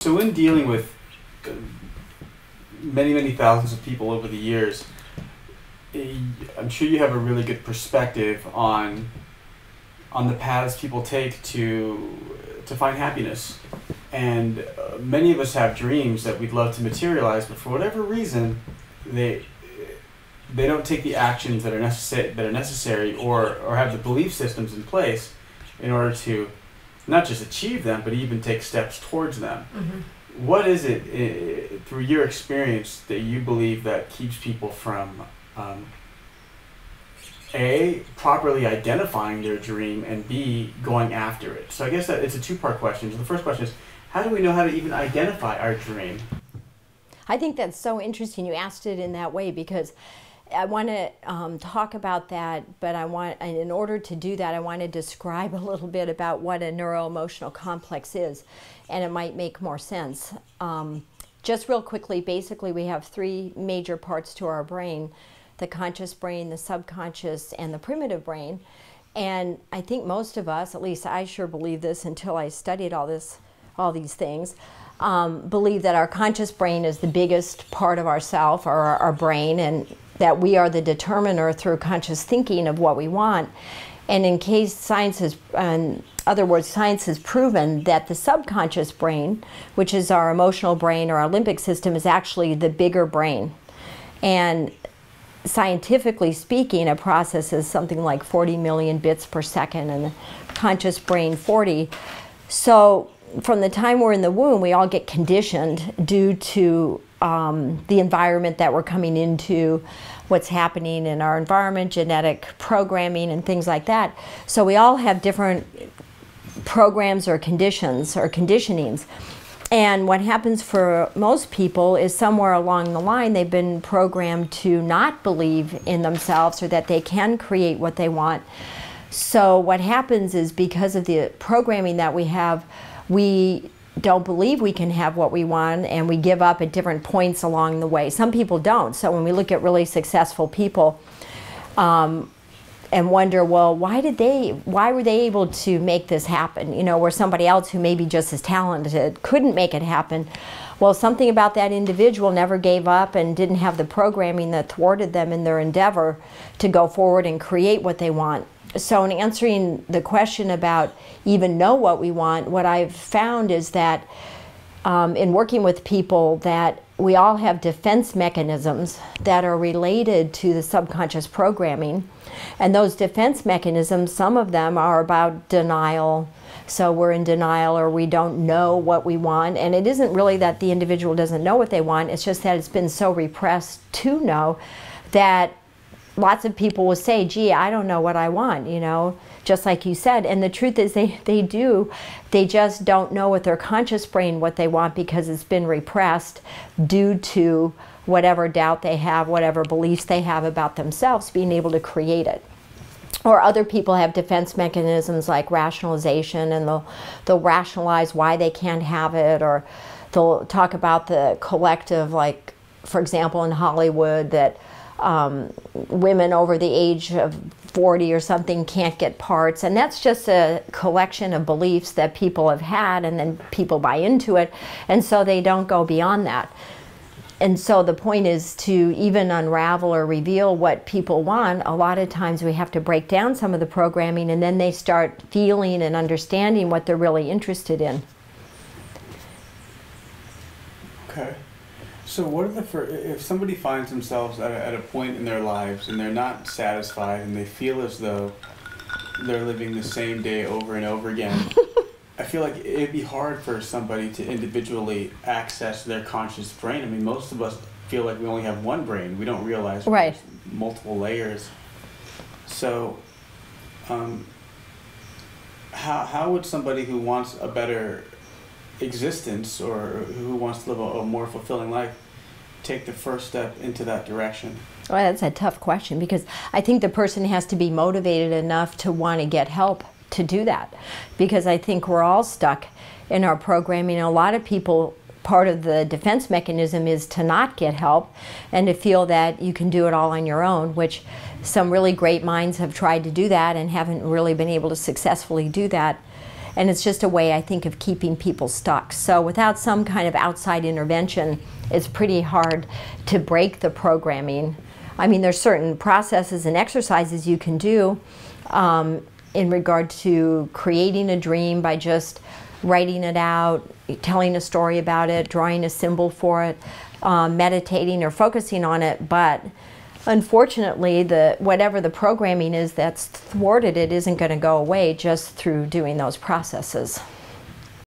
So in dealing with many thousands of people over the years, I'm sure you have a really good perspective on the paths people take to find happiness. And many of us have dreams that we'd love to materialize, but for whatever reason, they don't take the actions that are necessary or have the belief systems in place in order to not just achieve them, but even take steps towards them. Mm-hmm. What is it, through your experience, that you believe that keeps people from A, properly identifying their dream, and B, going after it? So I guess that it's a two-part question. So the first question is, how do we know how to even identify our dream? I think that's so interesting you asked it in that way, because I want to talk about that, but in order to do that, I want to describe a little bit about what a neuroemotional complex is, and it might make more sense. Just real quickly, basically we have three major parts to our brain: the conscious brain, the subconscious, and the primitive brain. And I think most of us, at least I sure believe this until I studied all these things, believe that our conscious brain is the biggest part of ourself, or our brain, and that we are the determiner through conscious thinking of what we want. And in case science has, in other words, science has proven that the subconscious brain, which is our emotional brain or our limbic system, is actually the bigger brain. And scientifically speaking, it processes something like 40 million bits per second, and the conscious brain 40. So from the time we're in the womb, we all get conditioned due to the environment that we're coming into, what's happening in our environment, genetic programming, and things like that. So we all have different programs or conditions or conditionings. And what happens for most people is somewhere along the line they've been programmed to not believe in themselves, or that they can create what they want. So what happens is, because of the programming that we have, we don't believe we can have what we want, and we give up at different points along the way. Some people don't. So when we look at really successful people and wonder, well, why were they able to make this happen? You know, where somebody else who may be just as talented couldn't make it happen. Well, something about that individual never gave up and didn't have the programming that thwarted them in their endeavor to go forward and create what they want. So in answering the question about even know what we want, what I've found is that in working with people, that we all have defense mechanisms that are related to the subconscious programming. And those defense mechanisms, some of them are about denial. So we're in denial, or we don't know what we want. And it isn't really that the individual doesn't know what they want, it's just that it's been so repressed to know that lots of people will say, gee, I don't know what I want, you know, just like you said. And the truth is they do. They just don't know with their conscious brain what they want, because it's been repressed due to whatever doubt they have, whatever beliefs they have about themselves, being able to create it. Or other people have defense mechanisms like rationalization, and they'll rationalize why they can't have it, or they'll talk about the collective, like, for example, in Hollywood, that women over the age of 40 or something can't get parts, and that's just a collection of beliefs that people have had, and then people buy into it, and so they don't go beyond that. And so the point is to even unravel or reveal what people want. A lot of times we have to break down some of the programming, and then they start feeling and understanding what they're really interested in. Okay. So what are if somebody finds themselves at a point in their lives and they're not satisfied, and they feel as though they're living the same day over and over again, I feel like it'd be hard for somebody to individually access their conscious brain. I mean, most of us feel like we only have one brain. We don't realize right. There's multiple layers. So how would somebody who wants a better existence, or who wants to live a more fulfilling life, take the first step into that direction? Well, that's a tough question, because I think the person has to be motivated enough to want to get help to do that, because I think we're all stuck in our programming. A lot of people, part of the defense mechanism is to not get help and to feel that you can do it all on your own, which some really great minds have tried to do that and haven't really been able to successfully do that. And it's just a way, I think, of keeping people stuck. So without some kind of outside intervention, it's pretty hard to break the programming. I mean, there's certain processes and exercises you can do in regard to creating a dream by just writing it out, telling a story about it, drawing a symbol for it, meditating or focusing on it. But unfortunately, whatever the programming is that's thwarted it isn't going to go away just through doing those processes.